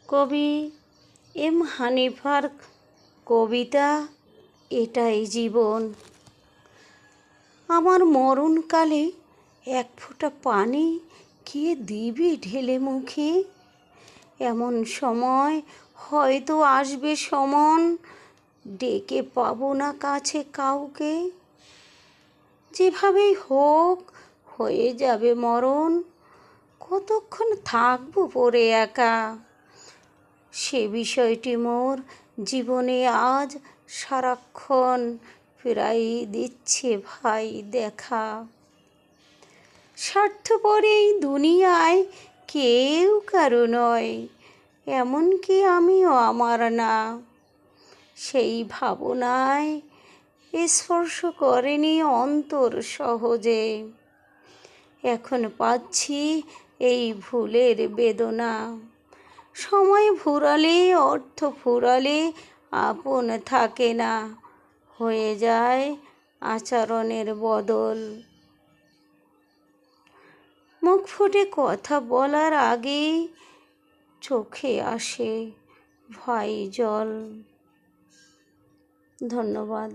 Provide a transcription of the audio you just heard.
কবি এম হানিফার কবিতা এটাই জীবন। আমার মরণকালে এক ফোঁটা পানি কে দিবি ঢেলে মুখে? এমন সময় হয়তো আসবে সমন, ডেকে পাবো না কাছে কাউকে। যেভাবেই হোক হয়ে যাবে মরণ, কতক্ষণ থাকবো পড়ে একা। সে বিষয়টি মোর জীবনে আজ সারাক্ষণ প্রায় দিচ্ছে ভাই দেখা। স্বার্থপর এই দুনিয়ায় কেউ কারো নয়, এমনকি আমিও আমার না। সেই ভাবনায় স্পর্শ করেনি অন্তর সহজে। এখন পাচ্ছি এই ভুলের বেদনা। সময় ফুরালে, অর্থ ফুরালে আপন থাকে না, হয়ে যায় আচরণের বদল। মুখ ফুটে কথা বলার আগেই চোখে আসে ভাই জল। ধন্যবাদ।